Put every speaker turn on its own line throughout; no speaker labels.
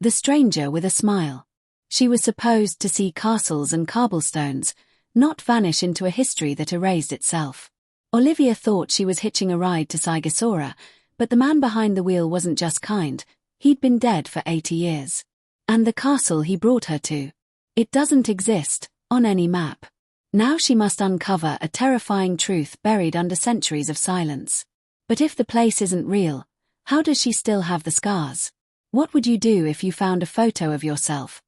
The stranger with a smile. She was supposed to see castles and cobblestones, not vanish into a history that erased itself. Olivia thought she was hitching a ride to Sighişoara, but the man behind the wheel wasn't just kind, he'd been dead for 80 years. And the castle he brought her to. It doesn't exist, on any map. Now she must uncover a terrifying truth buried under centuries of silence. But if the place isn't real, how does she still have the scars? What would you do if you found a photo of yourself,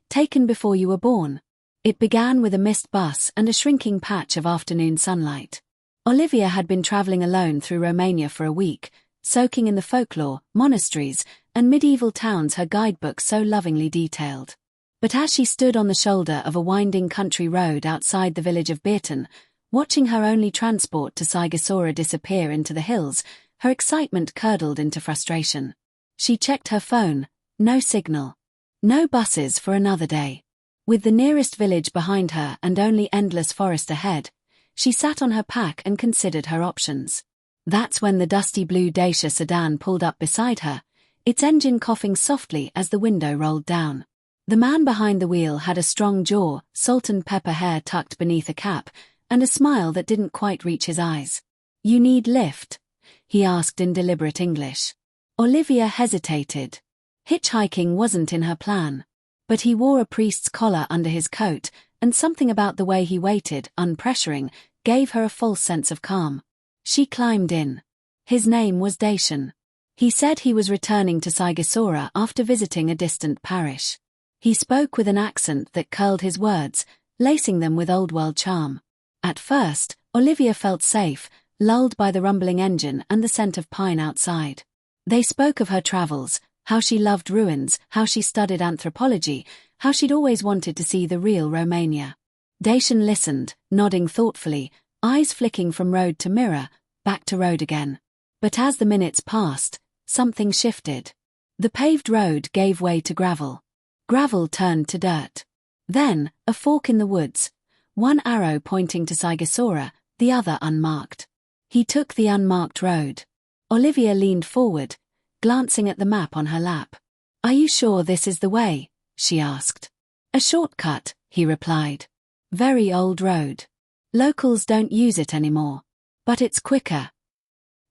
taken before you were born? It began with a missed bus and a shrinking patch of afternoon sunlight. Olivia had been traveling alone through Romania for a week, soaking in the folklore, monasteries, and medieval towns her guidebook so lovingly detailed. But as she stood on the shoulder of a winding country road outside the village of Beerton, watching her only transport to Sighişoara disappear into the hills, her excitement curdled into frustration. She checked her phone, no signal. No buses for another day. With the nearest village behind her and only endless forest ahead, she sat on her pack and considered her options. That's when the dusty blue Dacia sedan pulled up beside her, its engine coughing softly as the window rolled down. The man behind the wheel had a strong jaw, salt and pepper hair tucked beneath a cap, and a smile that didn't quite reach his eyes. "You need lift?" he asked in deliberate English. Olivia hesitated. Hitchhiking wasn't in her plan. But he wore a priest's collar under his coat, and something about the way he waited, unpressuring, gave her a false sense of calm. She climbed in. His name was Dacian. He said he was returning to Sighişoara after visiting a distant parish. He spoke with an accent that curled his words, lacing them with old-world charm. At first, Olivia felt safe, lulled by the rumbling engine and the scent of pine outside. They spoke of her travels, how she loved ruins, how she studied anthropology, how she'd always wanted to see the real Romania. Dacian listened, nodding thoughtfully, eyes flicking from road to mirror, back to road again. But as the minutes passed, something shifted. The paved road gave way to gravel. Gravel turned to dirt. Then, a fork in the woods, one arrow pointing to Sighişoara, the other unmarked. He took the unmarked road. Olivia leaned forward, glancing at the map on her lap. "Are you sure this is the way?" she asked. "A shortcut," he replied. "Very old road. Locals don't use it anymore. But it's quicker."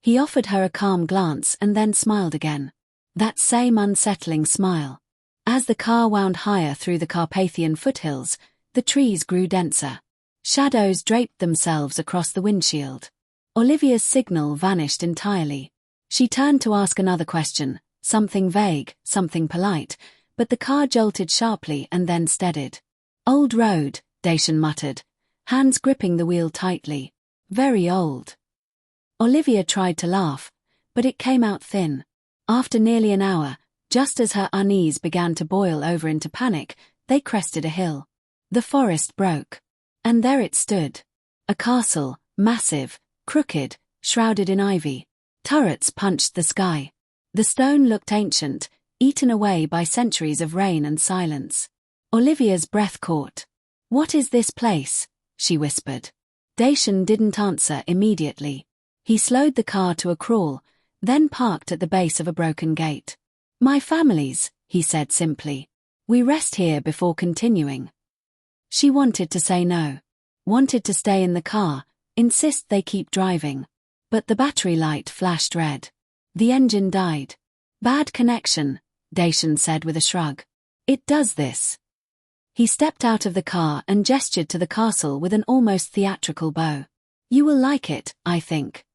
He offered her a calm glance and then smiled again. That same unsettling smile. As the car wound higher through the Carpathian foothills, the trees grew denser. Shadows draped themselves across the windshield. Olivia's signal vanished entirely. She turned to ask another question, something vague, something polite, but the car jolted sharply and then steadied. "Old road," Dacian muttered, hands gripping the wheel tightly. "Very old." Olivia tried to laugh, but it came out thin. After nearly an hour, just as her unease began to boil over into panic, they crested a hill. The forest broke. And there it stood. A castle, massive, crooked, shrouded in ivy. Turrets punched the sky. The stone looked ancient, eaten away by centuries of rain and silence. Olivia's breath caught. "What is this place?" she whispered. Dacian didn't answer immediately. He slowed the car to a crawl, then parked at the base of a broken gate. "My family's," he said simply. "We rest here before continuing." She wanted to say no. Wanted to stay in the car, insist they keep driving. But the battery light flashed red. The engine died. "Bad connection," Dacian said with a shrug. "It does this." He stepped out of the car and gestured to the castle with an almost theatrical bow. "You will like it, I think."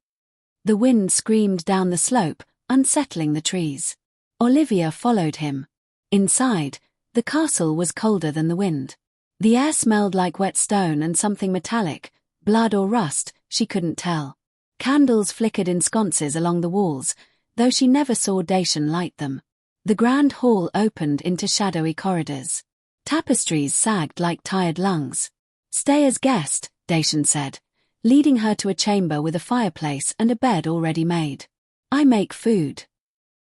The wind screamed down the slope, unsettling the trees. Olivia followed him. Inside, the castle was colder than the wind. The air smelled like wet stone and something metallic, blood or rust, she couldn't tell. Candles flickered in sconces along the walls, though she never saw Dacian light them. The grand hall opened into shadowy corridors. Tapestries sagged like tired lungs. "Stay as guest," Dacian said, leading her to a chamber with a fireplace and a bed already made. "I make food."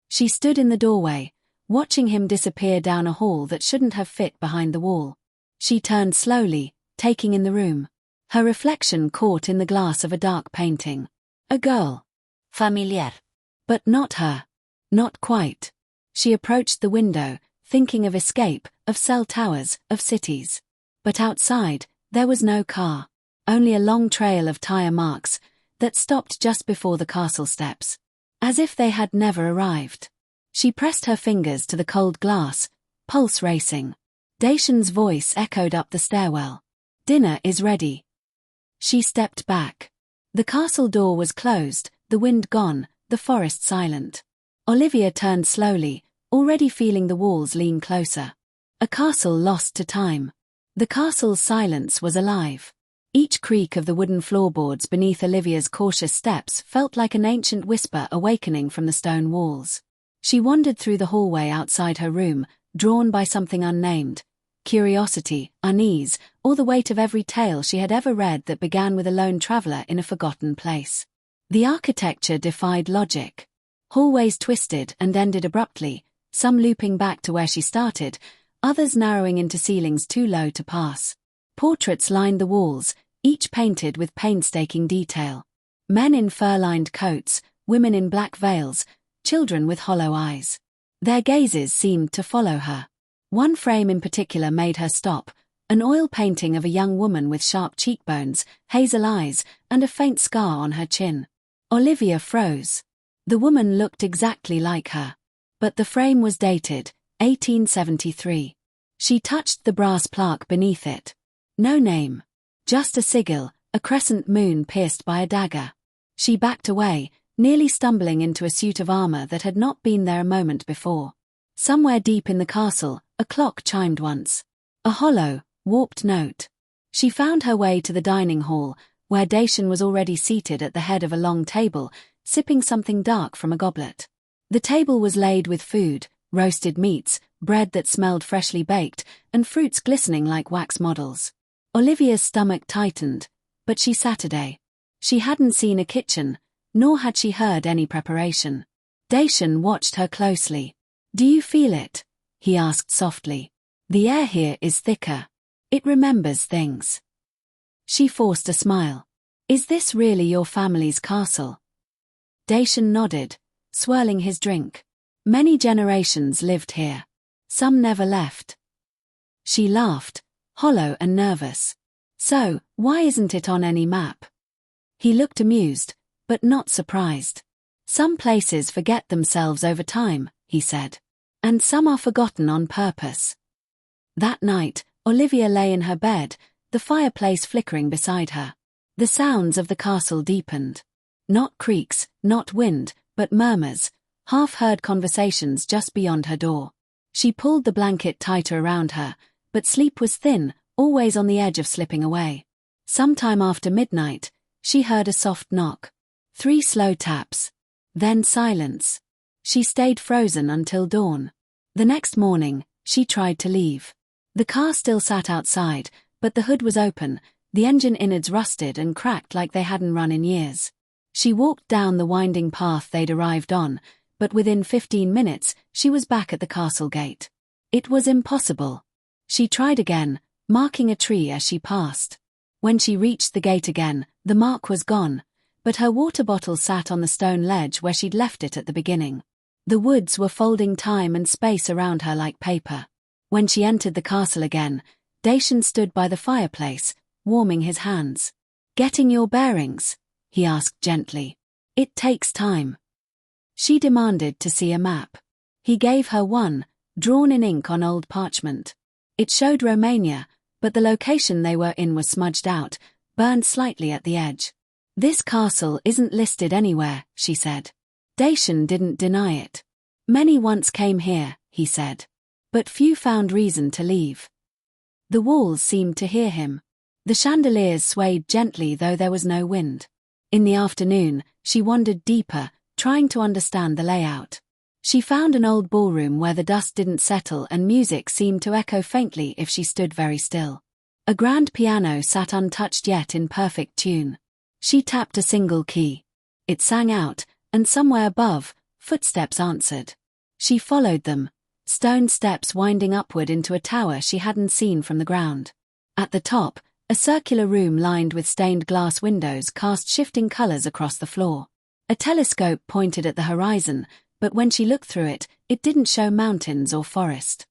She stood in the doorway, watching him disappear down a hall that shouldn't have fit behind the wall. She turned slowly, taking in the room. Her reflection caught in the glass of a dark painting. A girl. Familiar. But not her. Not quite. She approached the window, thinking of escape, of cell towers, of cities. But outside, there was no car. Only a long trail of tire marks that stopped just before the castle steps. As if they had never arrived. She pressed her fingers to the cold glass, pulse racing. Dacian's voice echoed up the stairwell. "Dinner is ready." She stepped back. The castle door was closed, the wind gone, the forest silent. Olivia turned slowly, already feeling the walls lean closer. A castle lost to time. The castle's silence was alive. Each creak of the wooden floorboards beneath Olivia's cautious steps felt like an ancient whisper awakening from the stone walls. She wandered through the hallway outside her room, drawn by something unnamed. Curiosity, unease, or the weight of every tale she had ever read that began with a lone traveler in a forgotten place. The architecture defied logic. Hallways twisted and ended abruptly, some looping back to where she started, others narrowing into ceilings too low to pass. Portraits lined the walls, each painted with painstaking detail. Men in fur-lined coats, women in black veils, children with hollow eyes. Their gazes seemed to follow her. One frame in particular made her stop, an oil painting of a young woman with sharp cheekbones, hazel eyes, and a faint scar on her chin. Olivia froze. The woman looked exactly like her. But the frame was dated, 1873. She touched the brass plaque beneath it. No name. Just a sigil, a crescent moon pierced by a dagger. She backed away, nearly stumbling into a suit of armor that had not been there a moment before. Somewhere deep in the castle, a clock chimed once. A hollow, warped note. She found her way to the dining hall, where Dacian was already seated at the head of a long table, sipping something dark from a goblet. The table was laid with food, roasted meats, bread that smelled freshly baked, and fruits glistening like wax models. Olivia's stomach tightened, but she Saturday. She hadn't seen a kitchen, nor had she heard any preparation. Dacian watched her closely. "Do you feel it?" he asked softly. "The air here is thicker. It remembers things." She forced a smile. "Is this really your family's castle?" Dacian nodded, swirling his drink. "Many generations lived here. Some never left." She laughed, hollow and nervous. "So, why isn't it on any map?" He looked amused, but not surprised. "Some places forget themselves over time," he said. "And some are forgotten on purpose." That night, Olivia lay in her bed, the fireplace flickering beside her. The sounds of the castle deepened. Not creaks, not wind, but murmurs, half-heard conversations just beyond her door. She pulled the blanket tighter around her, but sleep was thin, always on the edge of slipping away. Sometime after midnight, she heard a soft knock. 3 slow taps. Then silence. She stayed frozen until dawn. The next morning, she tried to leave. The car still sat outside, but the hood was open, the engine innards rusted and cracked like they hadn't run in years. She walked down the winding path they'd arrived on, but within 15 minutes, she was back at the castle gate. It was impossible. She tried again, marking a tree as she passed. When she reached the gate again, the mark was gone, but her water bottle sat on the stone ledge where she'd left it at the beginning. The woods were folding time and space around her like paper. When she entered the castle again, Dacian stood by the fireplace, warming his hands. "Getting your bearings?" he asked gently. "It takes time." She demanded to see a map. He gave her one, drawn in ink on old parchment. It showed Romania, but the location they were in was smudged out, burned slightly at the edge. "This castle isn't listed anywhere," she said. Dacian didn't deny it. "Many once came here," he said. "But few found reason to leave." The walls seemed to hear him. The chandeliers swayed gently though there was no wind. In the afternoon, she wandered deeper, trying to understand the layout. She found an old ballroom where the dust didn't settle and music seemed to echo faintly if she stood very still. A grand piano sat untouched yet in perfect tune. She tapped a single key. It sang out, and somewhere above, footsteps answered. She followed them, stone steps winding upward into a tower she hadn't seen from the ground. At the top, a circular room lined with stained glass windows cast shifting colors across the floor. A telescope pointed at the horizon, but when she looked through it, it didn't show mountains or forest.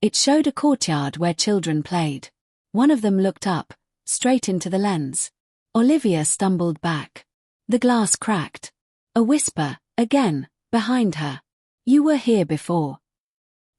It showed a courtyard where children played. One of them looked up, straight into the lens. Olivia stumbled back. The glass cracked. A whisper, again, behind her. "You were here before."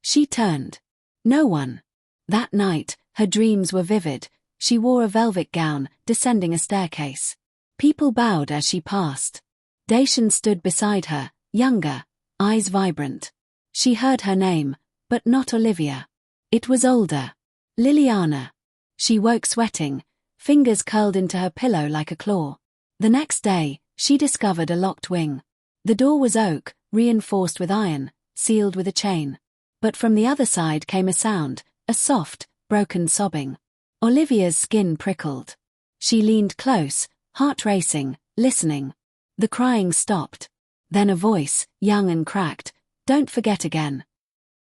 She turned. No one. That night, her dreams were vivid. She wore a velvet gown, descending a staircase. People bowed as she passed. Dacian stood beside her, younger, eyes vibrant. She heard her name, but not Olivia. It was older. Liliana. She woke sweating, fingers curled into her pillow like a claw. The next day, she discovered a locked wing. The door was oak, reinforced with iron, sealed with a chain. But from the other side came a sound, a soft, broken sobbing. Olivia's skin prickled. She leaned close, heart racing, listening. The crying stopped. Then a voice, young and cracked, "Don't forget again."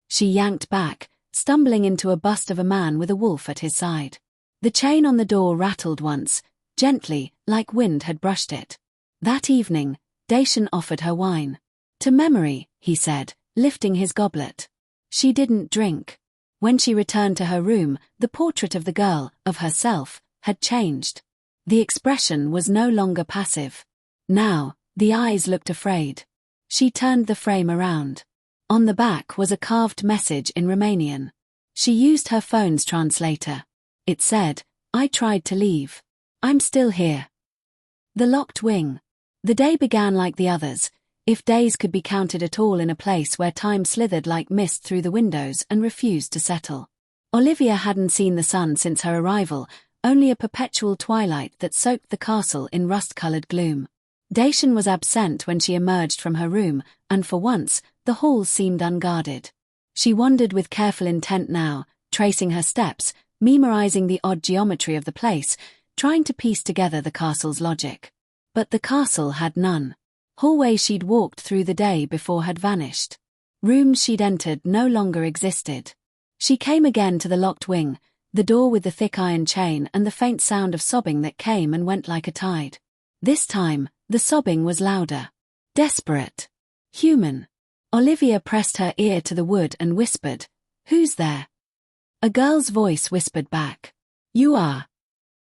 She yanked back, stumbling into a bust of a man with a wolf at his side. The chain on the door rattled once, gently, like wind had brushed it. That evening, Dacian offered her wine. "To memory," he said, lifting his goblet. She didn't drink. When she returned to her room, the portrait of the girl, of herself, had changed. The expression was no longer passive. Now, the eyes looked afraid. She turned the frame around. On the back was a carved message in Romanian. She used her phone's translator. It said, "I tried to leave. I'm still here." The locked wing. The day began like the others, if days could be counted at all, in a place where time slithered like mist through the windows and refused to settle. Olivia hadn't seen the sun since her arrival, only a perpetual twilight that soaked the castle in rust-colored gloom. Dacian was absent when she emerged from her room, and for once, the hall seemed unguarded. She wandered with careful intent now, tracing her steps, memorizing the odd geometry of the place, trying to piece together the castle's logic. But the castle had none. Hallways she'd walked through the day before had vanished. Rooms she'd entered no longer existed. She came again to the locked wing, the door with the thick iron chain and the faint sound of sobbing that came and went like a tide. This time, the sobbing was louder. Desperate. Human. Olivia pressed her ear to the wood and whispered, "Who's there?" A girl's voice whispered back, "You are."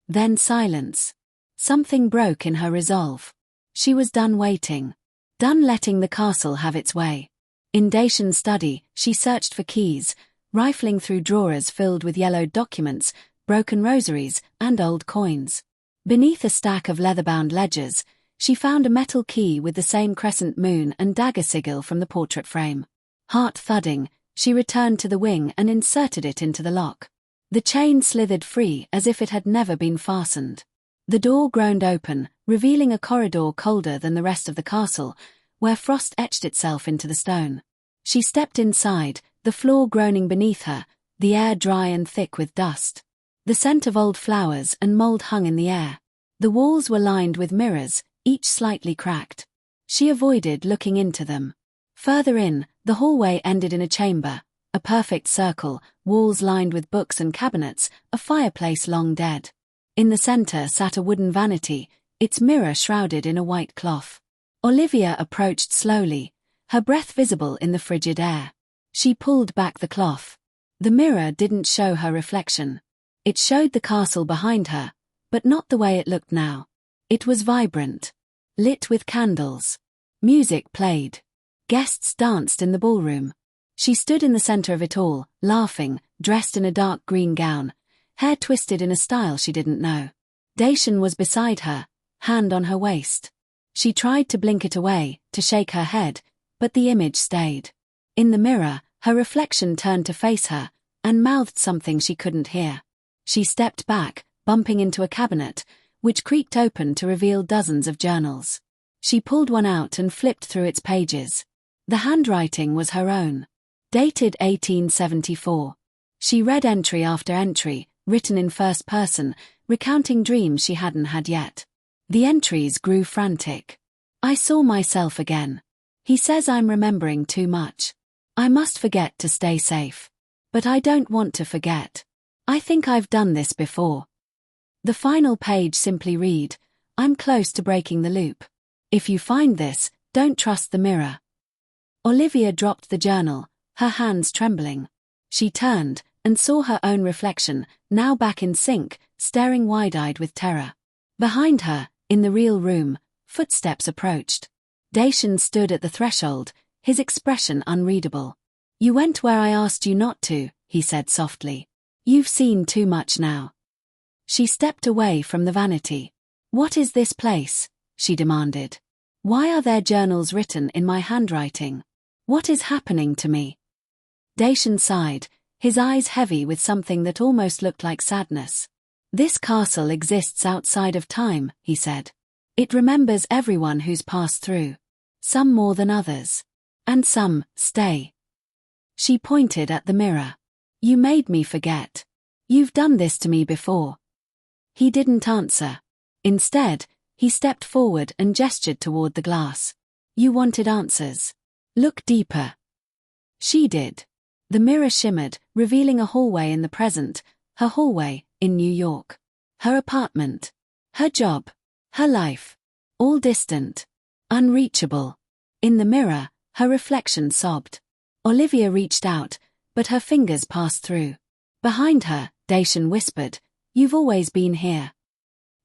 Then silence. Something broke in her resolve. She was done waiting. Done letting the castle have its way. In Dacian's study, she searched for keys, rifling through drawers filled with yellowed documents, broken rosaries, and old coins. Beneath a stack of leather-bound ledgers, she found a metal key with the same crescent moon and dagger sigil from the portrait frame. Heart thudding, she returned to the wing and inserted it into the lock. The chain slithered free as if it had never been fastened. The door groaned open, revealing a corridor colder than the rest of the castle, where frost etched itself into the stone. She stepped inside, the floor groaning beneath her, the air dry and thick with dust. The scent of old flowers and mold hung in the air. The walls were lined with mirrors, each slightly cracked. She avoided looking into them. Further in, the hallway ended in a chamber, a perfect circle, walls lined with books and cabinets, a fireplace long dead. In the center sat a wooden vanity, its mirror shrouded in a white cloth. Olivia approached slowly, her breath visible in the frigid air. She pulled back the cloth. The mirror didn't show her reflection. It showed the castle behind her, but not the way it looked now. It was vibrant, lit with candles. Music played. Guests danced in the ballroom. She stood in the center of it all, laughing, dressed in a dark green gown, hair twisted in a style she didn't know. Dacian was beside her, hand on her waist. She tried to blink it away, to shake her head, but the image stayed. In the mirror, her reflection turned to face her, and mouthed something she couldn't hear. She stepped back, bumping into a cabinet, which creaked open to reveal dozens of journals. She pulled one out and flipped through its pages. The handwriting was her own. Dated 1874. She read entry after entry, written in first person, recounting dreams she hadn't had yet. The entries grew frantic. "I saw myself again. He says I'm remembering too much. I must forget to stay safe. But I don't want to forget. I think I've done this before." The final page simply read, "I'm close to breaking the loop. If you find this, don't trust the mirror." Olivia dropped the journal, her hands trembling. She turned and saw her own reflection, now back in sync, staring wide-eyed with terror. Behind her, in the real room, footsteps approached. Dacian stood at the threshold, his expression unreadable. "You went where I asked you not to," he said softly. "You've seen too much now." She stepped away from the vanity. "What is this place?" she demanded. "Why are there journals written in my handwriting? What is happening to me?" Dacian sighed, his eyes heavy with something that almost looked like sadness. "This castle exists outside of time," he said. "It remembers everyone who's passed through. Some more than others. And some stay." She pointed at the mirror. "You made me forget. You've done this to me before." He didn't answer. Instead, he stepped forward and gestured toward the glass. "You wanted answers. Look deeper." She did. The mirror shimmered, revealing a hallway in the present, her hallway, in New York. Her apartment. Her job. Her life. All distant. Unreachable. In the mirror, her reflection sobbed. Olivia reached out, but her fingers passed through. Behind her, Dacian whispered, "You've always been here."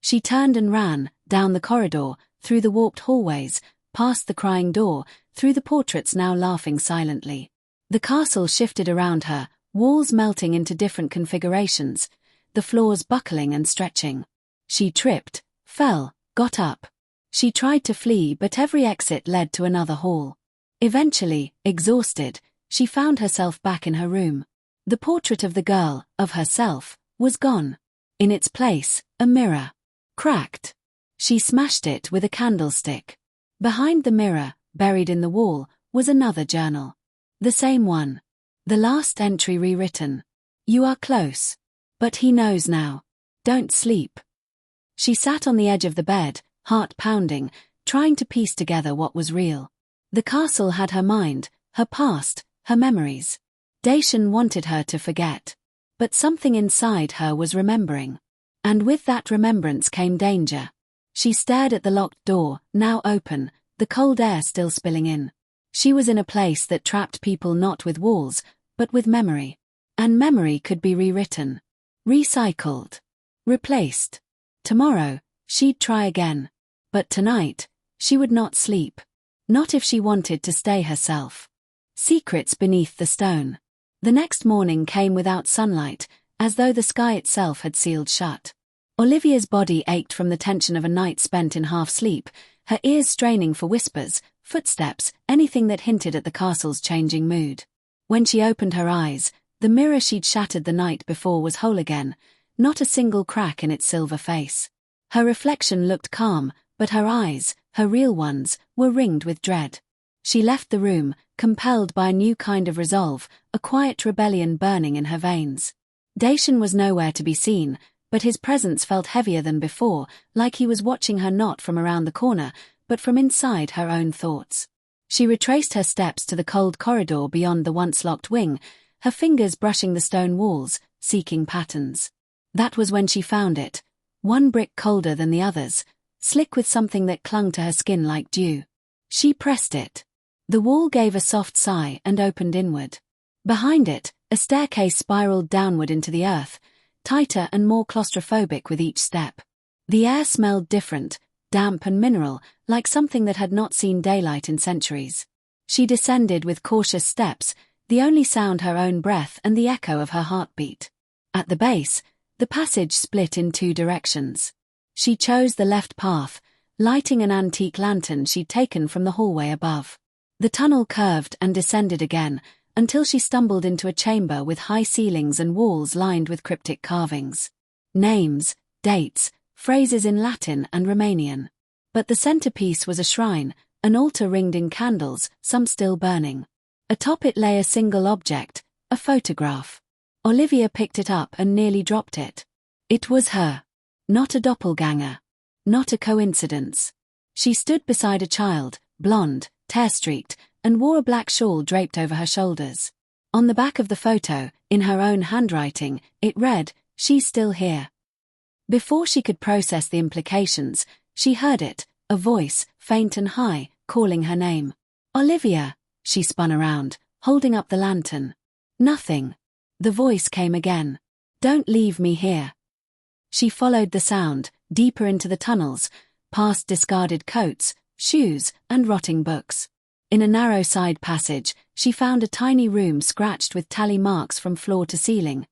She turned and ran, down the corridor, through the warped hallways, past the crying door, through the portraits now laughing silently. The castle shifted around her, walls melting into different configurations, the floors buckling and stretching. She tripped, fell, got up. She tried to flee, but every exit led to another hall. Eventually, exhausted, she found herself back in her room. The portrait of the girl, of herself, was gone. In its place, a mirror. Cracked. She smashed it with a candlestick. Behind the mirror, buried in the wall, was another journal. The same one. The last entry rewritten. "You are close. But he knows now. Don't sleep." She sat on the edge of the bed, heart pounding, trying to piece together what was real. The castle had her mind, her past, her memories. Dacian wanted her to forget. But something inside her was remembering. And with that remembrance came danger. She stared at the locked door, now open, the cold air still spilling in. She was in a place that trapped people not with walls, but with memory. And memory could be rewritten. Recycled. Replaced. Tomorrow, she'd try again. But tonight, she would not sleep. Not if she wanted to stay herself. Secrets beneath the stone. The next morning came without sunlight, as though the sky itself had sealed shut. Olivia's body ached from the tension of a night spent in half-sleep, her ears straining for whispers, footsteps, anything that hinted at the castle's changing mood. When she opened her eyes, the mirror she'd shattered the night before was whole again, not a single crack in its silver face. Her reflection looked calm, but her eyes, her real ones, were ringed with dread. She left the room, compelled by a new kind of resolve, a quiet rebellion burning in her veins. Dacian was nowhere to be seen, but his presence felt heavier than before, like he was watching her not from around the corner, but from inside her own thoughts. She retraced her steps to the cold corridor beyond the once-locked wing, her fingers brushing the stone walls, seeking patterns. That was when she found it, one brick colder than the others, slick with something that clung to her skin like dew. She pressed it. The wall gave a soft sigh and opened inward. Behind it, a staircase spiraled downward into the earth, tighter and more claustrophobic with each step. The air smelled different, damp and mineral, like something that had not seen daylight in centuries. She descended with cautious steps, the only sound her own breath and the echo of her heartbeat. At the base, the passage split in two directions. She chose the left path, lighting an antique lantern she'd taken from the hallway above. The tunnel curved and descended again, until she stumbled into a chamber with high ceilings and walls lined with cryptic carvings. Names, dates, phrases in Latin and Romanian. But the centerpiece was a shrine, an altar ringed in candles, some still burning. Atop it lay a single object, a photograph. Olivia picked it up and nearly dropped it. It was her. Not a doppelganger. Not a coincidence. She stood beside a child, blonde, tear-streaked, and wore a black shawl draped over her shoulders. On the back of the photo, in her own handwriting, it read, "She's still here." Before she could process the implications, she heard it, a voice, faint and high, calling her name. "Olivia!" She spun around, holding up the lantern. Nothing. The voice came again. "Don't leave me here." She followed the sound, deeper into the tunnels, past discarded coats, shoes, and rotting books. In a narrow side passage, she found a tiny room scratched with tally marks from floor to ceiling.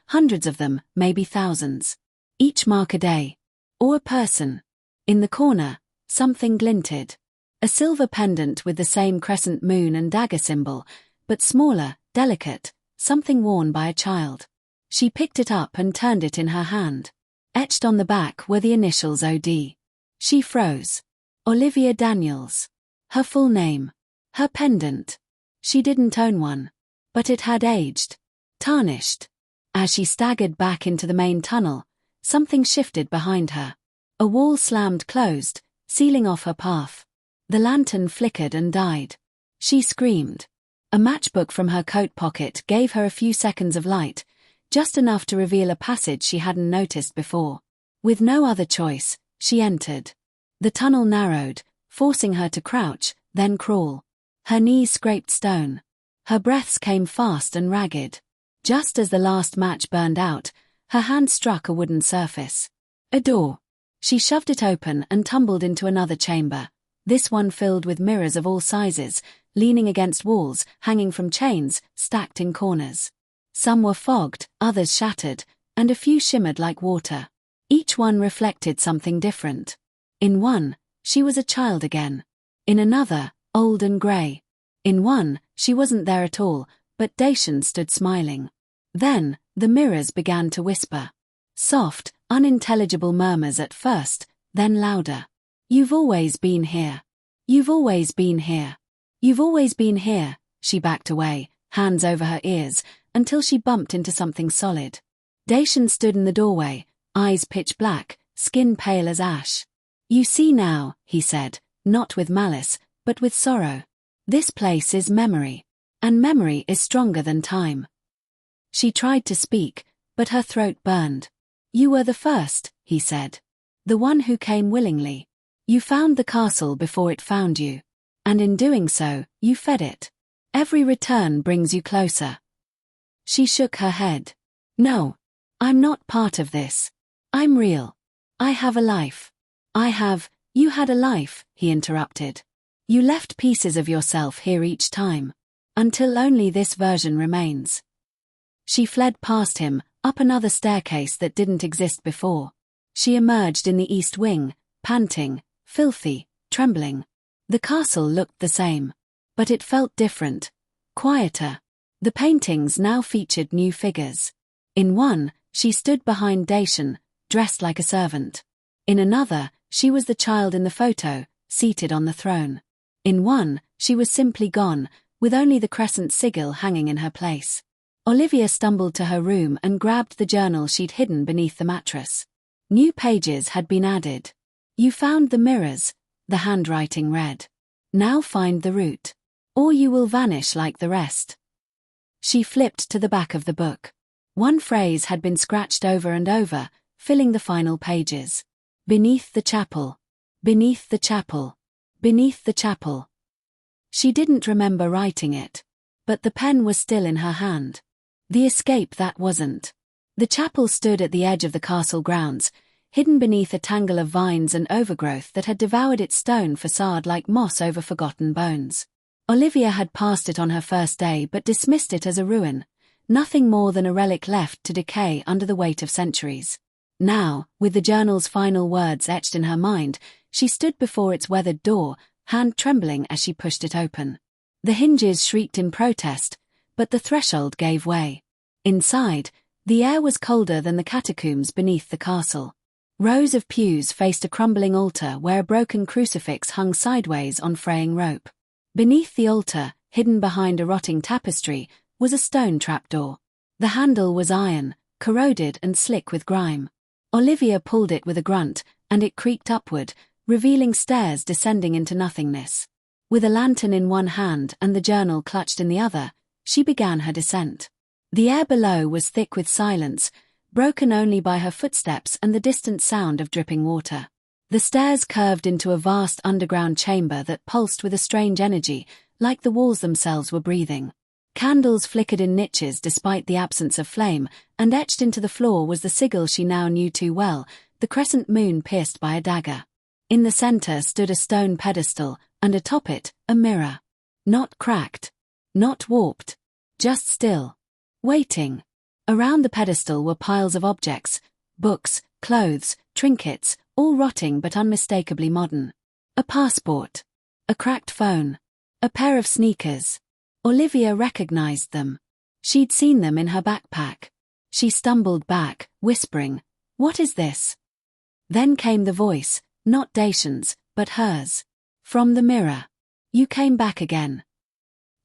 Hundreds of them, maybe thousands. Each mark a day. Or a person. In the corner, something glinted. A silver pendant with the same crescent moon and dagger symbol, but smaller, delicate, something worn by a child. She picked it up and turned it in her hand. Etched on the back were the initials OD. She froze. Olivia Daniels. Her full name. Her pendant. She didn't own one. But it had aged. Tarnished. As she staggered back into the main tunnel, something shifted behind her. A wall slammed closed, sealing off her path. The lantern flickered and died. She screamed. A matchbook from her coat pocket gave her a few seconds of light, just enough to reveal a passage she hadn't noticed before. With no other choice, she entered. The tunnel narrowed, forcing her to crouch, then crawl. Her knees scraped stone. Her breaths came fast and ragged. Just as the last match burned out, her hand struck a wooden surface. A door. She shoved it open and tumbled into another chamber, this one filled with mirrors of all sizes, leaning against walls, hanging from chains, stacked in corners. Some were fogged, others shattered, and a few shimmered like water. Each one reflected something different. In one, she was a child again. In another, old and grey. In one, she wasn't there at all, but Dacian stood smiling. Then, the mirrors began to whisper. Soft, unintelligible murmurs at first, then louder. "You've always been here. You've always been here. You've always been here." She backed away, hands over her ears, until she bumped into something solid. Dacian stood in the doorway, eyes pitch black, skin pale as ash. "You see now," he said, not with malice, but with sorrow. "This place is memory. And memory is stronger than time." She tried to speak, but her throat burned. "You were the first," he said. "The one who came willingly. You found the castle before it found you. And in doing so, you fed it. Every return brings you closer." She shook her head. "No. I'm not part of this. I'm real. I have a life. You had a life," he interrupted. "You left pieces of yourself here each time. Until only this version remains." She fled past him, up another staircase that didn't exist before. She emerged in the east wing, panting, filthy, trembling. The castle looked the same. But it felt different. Quieter. The paintings now featured new figures. In one, she stood behind Dacian, dressed like a servant. In another, she was the child in the photo, seated on the throne. In one, she was simply gone, with only the crescent sigil hanging in her place. Olivia stumbled to her room and grabbed the journal she'd hidden beneath the mattress. New pages had been added. "You found the mirrors," the handwriting read. "Now find the root. Or you will vanish like the rest." She flipped to the back of the book. One phrase had been scratched over and over, filling the final pages. "Beneath the chapel. Beneath the chapel. Beneath the chapel." She didn't remember writing it. But the pen was still in her hand. The escape that wasn't. The chapel stood at the edge of the castle grounds, hidden beneath a tangle of vines and overgrowth that had devoured its stone facade like moss over forgotten bones. Olivia had passed it on her first day but dismissed it as a ruin, nothing more than a relic left to decay under the weight of centuries. Now, with the journal's final words etched in her mind, she stood before its weathered door, hand trembling as she pushed it open. The hinges shrieked in protest, but the threshold gave way. Inside, the air was colder than the catacombs beneath the castle. Rows of pews faced a crumbling altar where a broken crucifix hung sideways on fraying rope. Beneath the altar, hidden behind a rotting tapestry, was a stone trapdoor. The handle was iron, corroded and slick with grime. Olivia pulled it with a grunt, and it creaked upward, revealing stairs descending into nothingness. With a lantern in one hand and the journal clutched in the other, she began her descent. The air below was thick with silence, broken only by her footsteps and the distant sound of dripping water. The stairs curved into a vast underground chamber that pulsed with a strange energy, like the walls themselves were breathing. Candles flickered in niches despite the absence of flame, and etched into the floor was the sigil she now knew too well, the crescent moon pierced by a dagger. In the center stood a stone pedestal, and atop it, a mirror. Not cracked. Not warped. Just still. Waiting. Around the pedestal were piles of objects, books, clothes, trinkets, all rotting but unmistakably modern. A passport. A cracked phone. A pair of sneakers. Olivia recognized them. She'd seen them in her backpack. She stumbled back, whispering, "What is this?" Then came the voice, not Dacian's, but hers. From the mirror. "You came back again."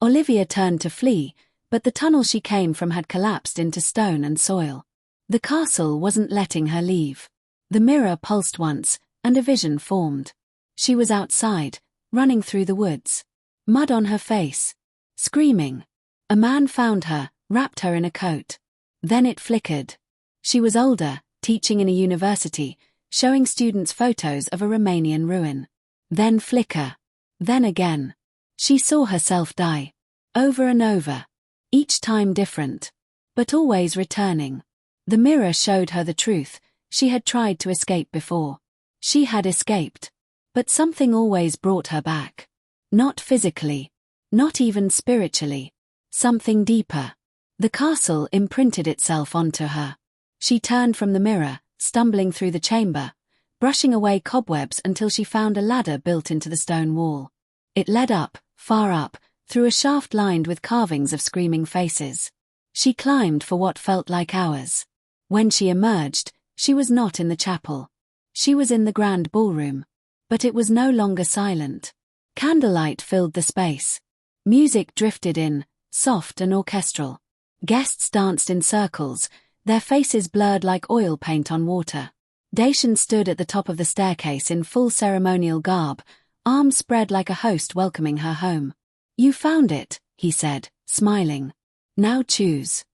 Olivia turned to flee, but the tunnel she came from had collapsed into stone and soil. The castle wasn't letting her leave. The mirror pulsed once, and a vision formed. She was outside, running through the woods. Mud on her face. Screaming. A man found her, wrapped her in a coat. Then it flickered. She was older, teaching in a university, showing students photos of a Romanian ruin. Then flicker. Then again. She saw herself die. Over and over. Each time different. But always returning. The mirror showed her the truth. She had tried to escape before. She had escaped. But something always brought her back. Not physically. Not even spiritually. Something deeper. The castle imprinted itself onto her. She turned from the mirror, stumbling through the chamber, brushing away cobwebs until she found a ladder built into the stone wall. It led up, far up, through a shaft lined with carvings of screaming faces. She climbed for what felt like hours. When she emerged, she was not in the chapel. She was in the grand ballroom. But it was no longer silent. Candlelight filled the space. Music drifted in, soft and orchestral. Guests danced in circles, their faces blurred like oil paint on water. Dacian stood at the top of the staircase in full ceremonial garb, arms spread like a host welcoming her home. "You found it," he said, smiling. "Now choose."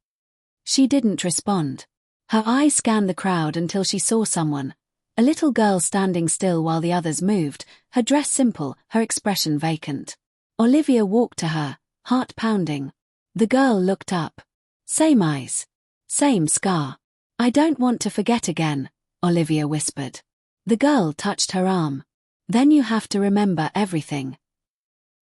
She didn't respond. Her eyes scanned the crowd until she saw someone. A little girl standing still while the others moved, her dress simple, her expression vacant. Olivia walked to her, heart pounding. The girl looked up. Same eyes. Same scar. "I don't want to forget again," Olivia whispered. The girl touched her arm. "Then you have to remember everything."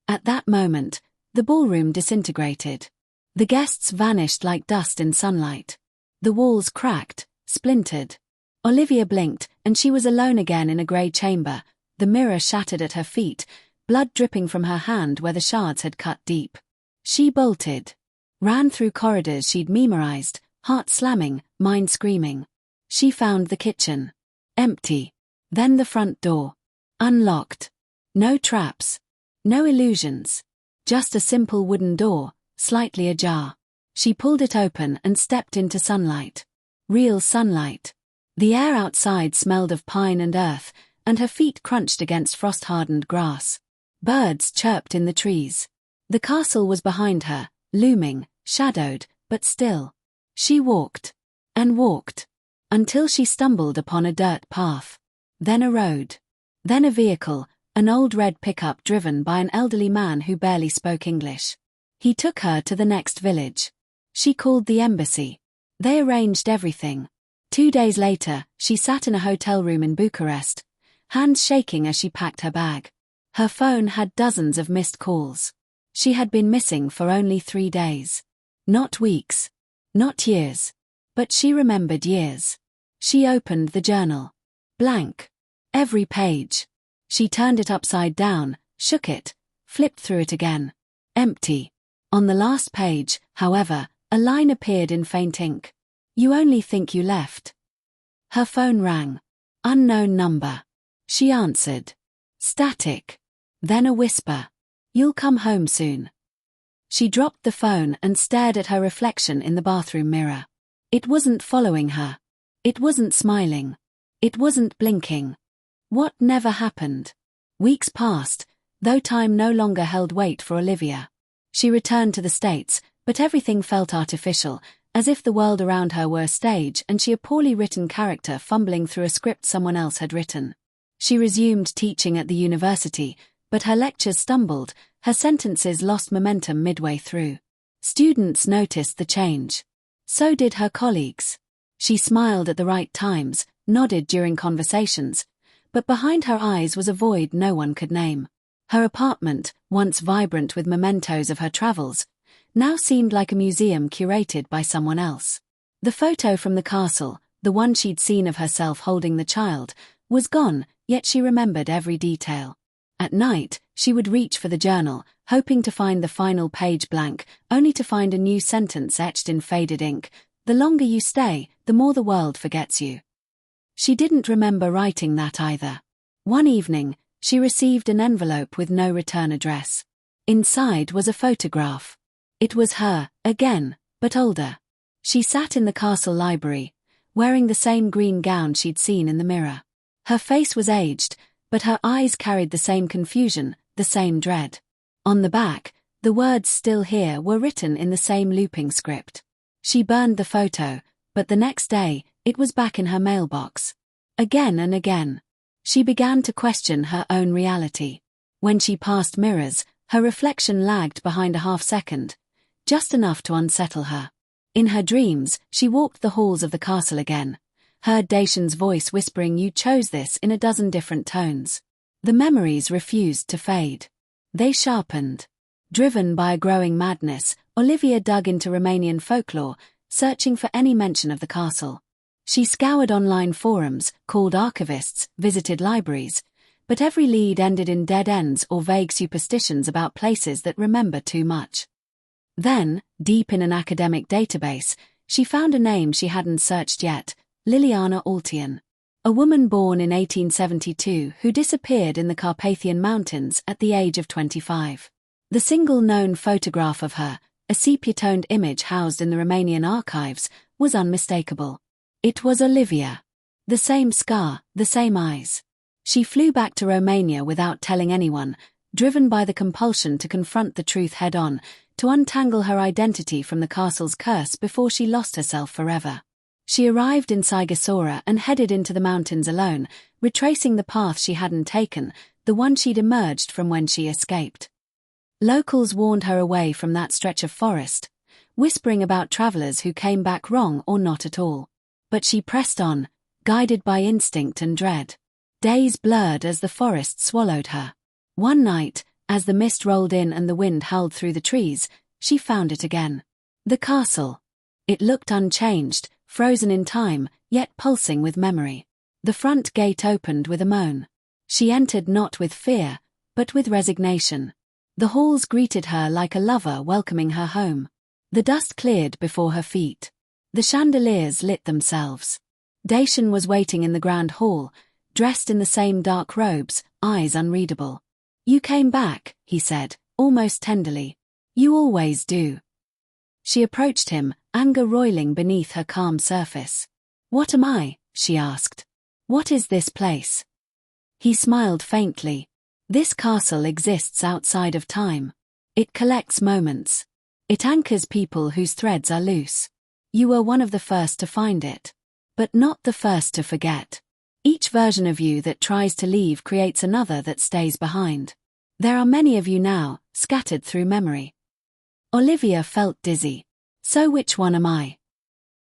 At that moment, the ballroom disintegrated. The guests vanished like dust in sunlight. The walls cracked, splintered. Olivia blinked, and she was alone again in a grey chamber, the mirror shattered at her feet, blood dripping from her hand where the shards had cut deep. She bolted. Ran through corridors she'd memorized, heart slamming, mind screaming. She found the kitchen. Empty. Then the front door. Unlocked. No traps. No illusions. Just a simple wooden door, slightly ajar. She pulled it open and stepped into sunlight. Real sunlight. The air outside smelled of pine and earth, and her feet crunched against frost-hardened grass. Birds chirped in the trees. The castle was behind her, looming, shadowed, but still. She walked. And walked. Until she stumbled upon a dirt path. Then a road. Then a vehicle, an old red pickup driven by an elderly man who barely spoke English. He took her to the next village. She called the embassy. They arranged everything. 2 days later, she sat in a hotel room in Bucharest, hands shaking as she packed her bag. Her phone had dozens of missed calls. She had been missing for only 3 days. Not weeks. Not years. But she remembered years. She opened the journal. Blank. Every page. She turned it upside down, shook it, flipped through it again. Empty. On the last page, however, a line appeared in faint ink. "You only think you left." Her phone rang. Unknown number. She answered. Static. Then a whisper. "You'll come home soon." She dropped the phone and stared at her reflection in the bathroom mirror. It wasn't following her. It wasn't smiling. It wasn't blinking. What never happened? Weeks passed, though time no longer held weight for Olivia. She returned to the States, but everything felt artificial, as if the world around her were a stage and she a poorly written character fumbling through a script someone else had written. She resumed teaching at the university, but her lectures stumbled, her sentences lost momentum midway through. Students noticed the change. So did her colleagues. She smiled at the right times, nodded during conversations, but behind her eyes was a void no one could name. Her apartment, once vibrant with mementos of her travels, now seemed like a museum curated by someone else. The photo from the castle, the one she'd seen of herself holding the child, was gone, yet she remembered every detail. At night, she would reach for the journal, hoping to find the final page blank, only to find a new sentence etched in faded ink: "The longer you stay, the more the world forgets you." She didn't remember writing that either. One evening, she received an envelope with no return address. Inside was a photograph. It was her, again, but older. She sat in the castle library, wearing the same green gown she'd seen in the mirror. Her face was aged, but her eyes carried the same confusion, the same dread. On the back, the words "still here" were written in the same looping script. She burned the photo, but the next day, it was back in her mailbox. Again and again. She began to question her own reality. When she passed mirrors, her reflection lagged behind a half-second, just enough to unsettle her. In her dreams, she walked the halls of the castle again, heard Dacian's voice whispering "You chose this" in a dozen different tones. The memories refused to fade. They sharpened. Driven by a growing madness, Olivia dug into Romanian folklore, searching for any mention of the castle. She scoured online forums, called archivists, visited libraries, but every lead ended in dead ends or vague superstitions about places that remember too much. Then, deep in an academic database, she found a name she hadn't searched yet: Liliana Altian. A woman born in 1872 who disappeared in the Carpathian Mountains at the age of 25. The single known photograph of her, a sepia-toned image housed in the Romanian archives, was unmistakable. It was Olivia. The same scar, the same eyes. She flew back to Romania without telling anyone, driven by the compulsion to confront the truth head-on, to untangle her identity from the castle's curse before she lost herself forever. She arrived in Sighişoara and headed into the mountains alone, retracing the path she hadn't taken, the one she'd emerged from when she escaped. Locals warned her away from that stretch of forest, whispering about travelers who came back wrong or not at all. But she pressed on, guided by instinct and dread. Days blurred as the forest swallowed her. One night, as the mist rolled in and the wind howled through the trees, she found it again. The castle. It looked unchanged, frozen in time, yet pulsing with memory. The front gate opened with a moan. She entered not with fear, but with resignation. The halls greeted her like a lover welcoming her home. The dust cleared before her feet. The chandeliers lit themselves. Dacian was waiting in the grand hall, dressed in the same dark robes, eyes unreadable. "You came back," he said, almost tenderly. "You always do." She approached him, anger roiling beneath her calm surface. "What am I?" she asked. "What is this place?" He smiled faintly. "This castle exists outside of time. It collects moments. It anchors people whose threads are loose. You were one of the first to find it. But not the first to forget. Each version of you that tries to leave creates another that stays behind. There are many of you now, scattered through memory." Olivia felt dizzy. So which one am I?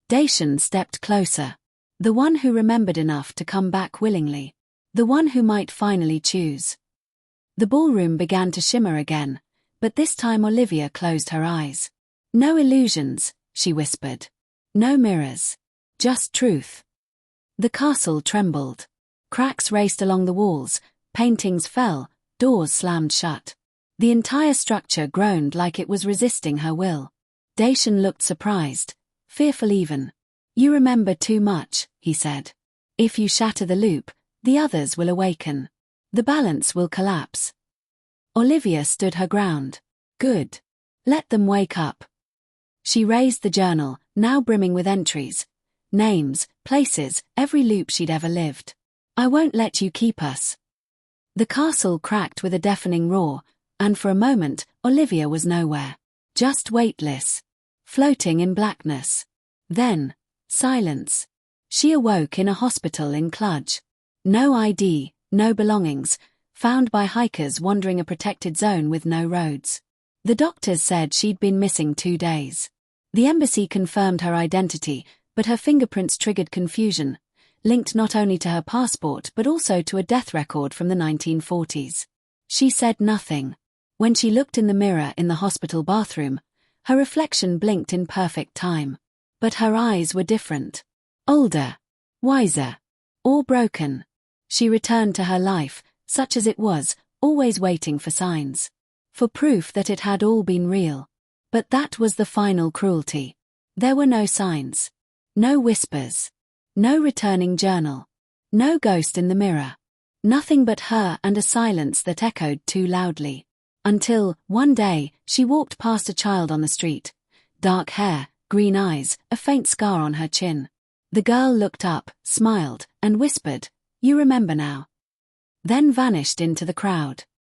Dacian stepped closer. The one who remembered enough to come back willingly. The one who might finally choose. The ballroom began to shimmer again, but this time Olivia closed her eyes. "No illusions," she whispered. "No mirrors. Just truth." The castle trembled. Cracks raced along the walls, paintings fell, doors slammed shut. The entire structure groaned like it was resisting her will. Dacian looked surprised, fearful even. "You remember too much," he said. "If you shatter the loop, the others will awaken. The balance will collapse." Olivia stood her ground. "Good. Let them wake up." She raised the journal, now brimming with entries. Names, places, every loop she'd ever lived. "I won't let you keep us." The castle cracked with a deafening roar, and for a moment, Olivia was nowhere. Just weightless. Floating in blackness. Then, silence. She awoke in a hospital in Cluj. No ID, no belongings, found by hikers wandering a protected zone with no roads. The doctors said she'd been missing 2 days. The embassy confirmed her identity, but her fingerprints triggered confusion, linked not only to her passport but also to a death record from the 1940s. She said nothing. When she looked in the mirror in the hospital bathroom, her reflection blinked in perfect time. But her eyes were different. Older. Wiser. Or broken. She returned to her life, such as it was, always waiting for signs. For proof that it had all been real. But that was the final cruelty. There were no signs. No whispers. No returning journal. No ghost in the mirror. Nothing but her and a silence that echoed too loudly. Until, one day, she walked past a child on the street. Dark hair, green eyes, a faint scar on her chin. The girl looked up, smiled, and whispered, "You remember now." Then vanished into the crowd.